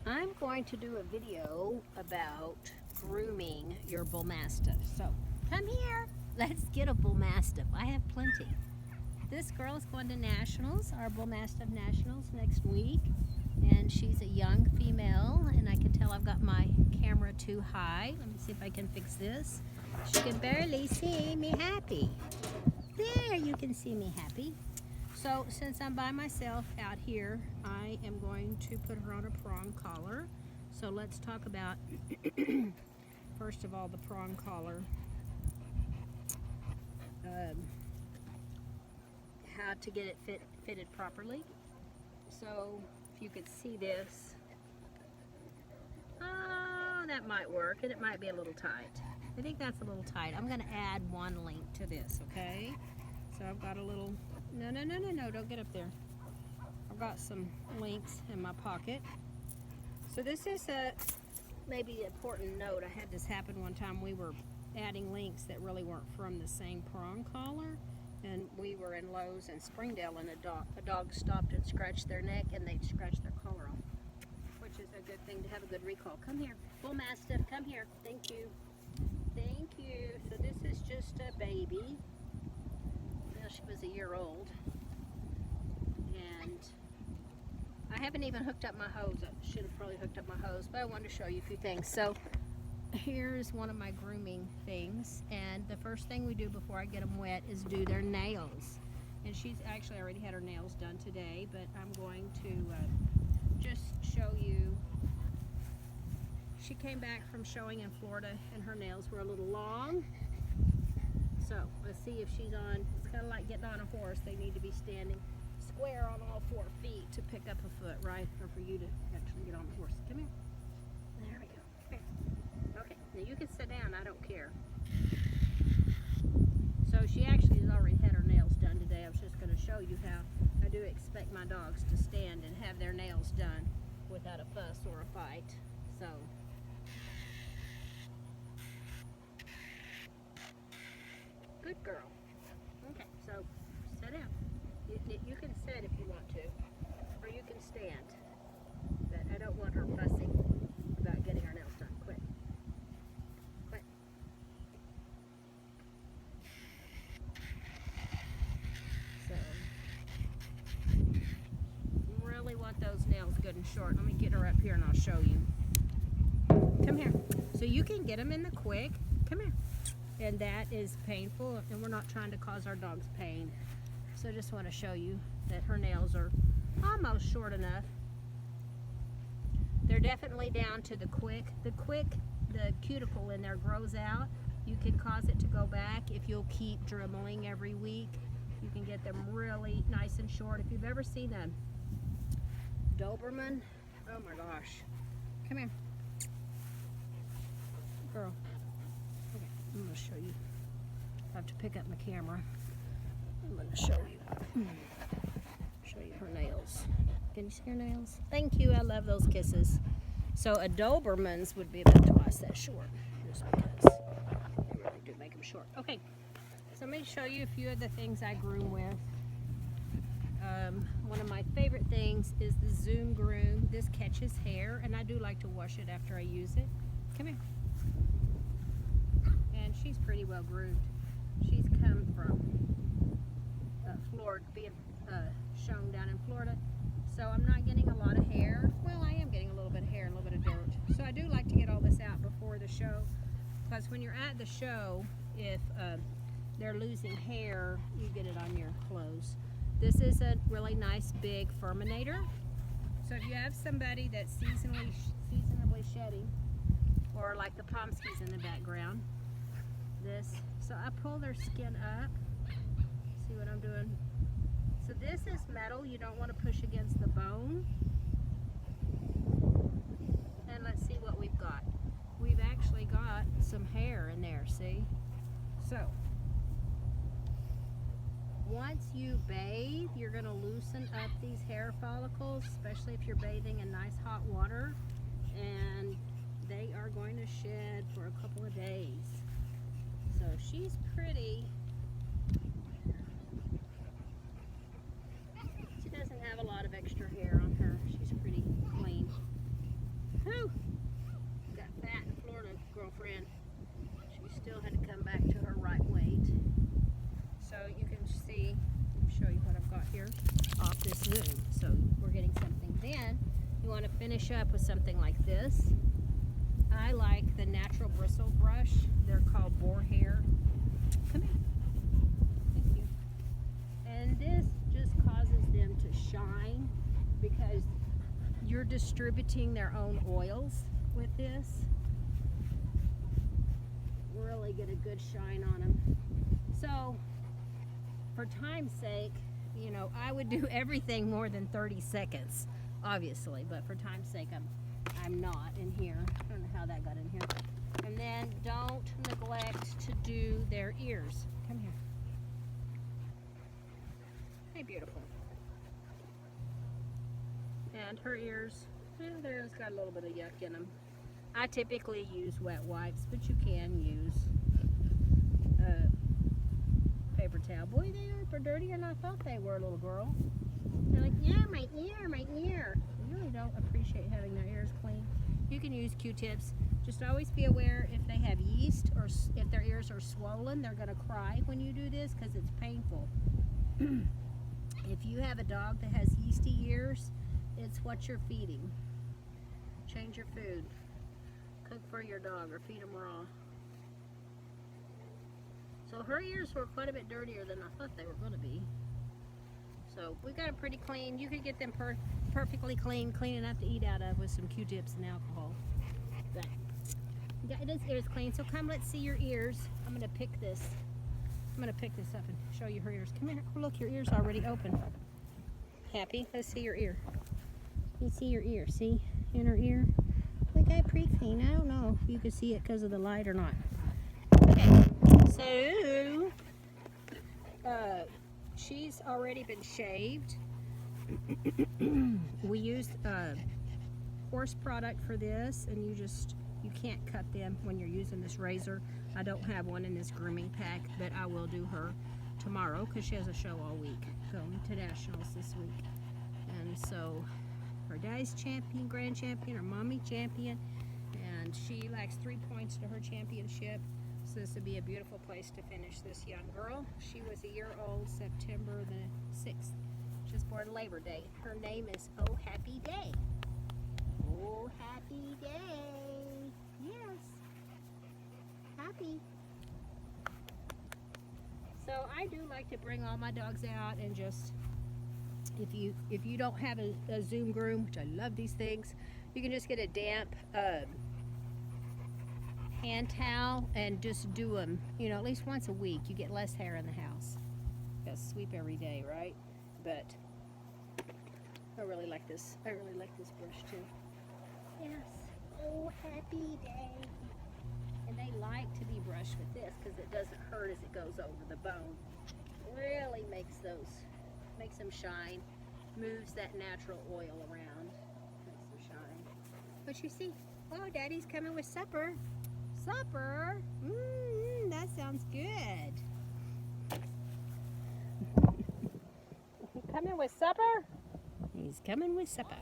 I'm going to do a video about grooming your bull mastiff. So come here, let's get a bull mastiff. I have plenty. This girl is going to nationals, our bull mastiff nationals next week, and she's a young female, and I can tell I've got my camera too high. Let me see if I can fix this. She can barely see me happy. There, you can see me happy. So since I'm by myself out here, I am going to put her on a prong collar. So let's talk about, first of all, the prong collar. How to get it fitted properly. So if you could see this, that might work, and it might be a little tight. I think that's a little tight. I'm going to add one link to this, okay? So I've got a little, no, don't get up there. I've got some links in my pocket. So this is a maybe important note. I had this happen one time. We were adding links that really weren't from the same prong collar, and we were in Lowe's in Springdale, and a dog stopped and scratched their neck, and they'd scratched their collar off, which is a good thing to have a good recall. Come here, bull mastiff, come here. Thank you. Thank you. So this is just a baby. Well, she was a year old, and I haven't even hooked up my hose. I should have probably hooked up my hose, but I wanted to show you a few things. So here's one of my grooming things, and the first thing we do before I get them wet is do their nails. And she's actually already had her nails done today, but I'm going to just show you. She came back from showing in Florida, and her nails were a little long. So let's see if she's on. It's kind of like getting on a horse. They need to be standing square on all 4 feet to pick up a foot, right? Or for you to actually get on the horse. Come here. There we go. Here. Okay, now you can sit down, I don't care. So she actually has already had her nails done today. I was just going to show you how I do expect my dogs to stand and have their nails done without a fuss or a fight. So good girl. Okay, so sit down. You can sit if you want to, or you can stand. But I don't want her fussing about getting her nails done. Quit. Quit. So, you really want those nails good and short. Let me get her up here and I'll show you. Come here. So you can get them in the quick. Come here. And that is painful, and we're not trying to cause our dogs pain. So I just want to show you that her nails are almost short enough. They're definitely down to the quick. The cuticle in there grows out. You can cause it to go back if you'll keep dribbling every week. You can get them really nice and short. If you've ever seen a Doberman, oh my gosh. Come here. Girl. Okay, I'm going to show you. I have to pick up my camera. I'm going to show you. Show you her nails. Can you see her nails? Thank you. I love those kisses. So a Doberman's would be about twice that short, just because they really do make them short. Okay, so let me show you a few of the things I groom with. One of my favorite things is the Zoom Groom. This catches hair, and I do like to wash it after I use it. Come here. And she's pretty well groomed. She's come from Florida, being shown down in Florida. So I'm not getting a lot of hair. Well, I am getting a little bit of hair and a little bit of dirt. So I do like to get all this out before the show, because when you're at the show, if they're losing hair, you get it on your clothes. This is a really nice big furminator. So if you have somebody that's seasonably shedding, or like the Pomskies in the background, this. So I pull their skin up. See what I'm doing? So this is metal. You don't want to push against the bone. And let's see what we've got. We've actually got some hair in there, see? So once you bathe, you're going to loosen up these hair follicles, especially if you're bathing in nice hot water, and they are going to shed for a couple of days. So she's pretty. She doesn't have a lot of extra hair on her. She's pretty clean. You want to finish up with something like this. I like the natural bristle brush. They're called boar hair. Come here. Thank you. And this just causes them to shine because you're distributing their own oils with this. Really get a good shine on them. So, for time's sake, you know, I would do everything more than 30 seconds, obviously, but for time's sake, I'm not in here. I don't know how that got in here. And then don't neglect to do their ears. Come here. Hey, beautiful. And her ears, there's got a little bit of yuck in them. I typically use wet wipes, but you can use paper towel. Boy, they are dirtier than I thought they were, little girl. They're like, yeah, my ear, my ear. They really don't appreciate having their ears clean. You can use Q-tips. Just always be aware if they have yeast or if their ears are swollen, they're going to cry when you do this because it's painful. If you have a dog that has yeasty ears, it's what you're feeding. Change your food. Cook for your dog or feed them raw. So her ears were quite a bit dirtier than I thought they were going to be. So we got them pretty clean. You could get them perfectly clean enough to eat out of with some Q-tips and alcohol. But it is ears clean. So come, let's see your ears. I'm going to pick this. I'm going to pick this up and show you her ears. Come here. Oh, look, your ear's already open. Happy? Let's see your ear. You see your ear. See? In her ear. We got pretty clean. I don't know if you can see it because of the light or not. Okay. So, she's already been shaved. We used horse product for this, and you can't cut them when you're using this razor. I don't have one in this grooming pack, but I will do her tomorrow because she has a show all week, going to nationals this week. And so her daddy's champion, grand champion, her mommy champion, and she lacks 3 points to her championship. So this would be a beautiful place to finish this young girl. She was a year old September the 6th. She was born Labor Day. Her name is Oh Happy Day. Oh Happy Day. Yes. Happy. So I do like to bring all my dogs out and just, if you don't have a Zoom groom, which I love these things, you can just get a damp hand towel and just do them, you know, at least once a week. You get less hair in the house. You gotta sweep every day, right? But I really like this. I really like this brush too. Yes. Oh, happy day. And they like to be brushed with this because it doesn't hurt as it goes over the bone. Really makes them shine. Moves that natural oil around. Makes them shine. But you see, oh, Daddy's coming with supper. Supper? That sounds good. Coming with supper? He's coming with supper.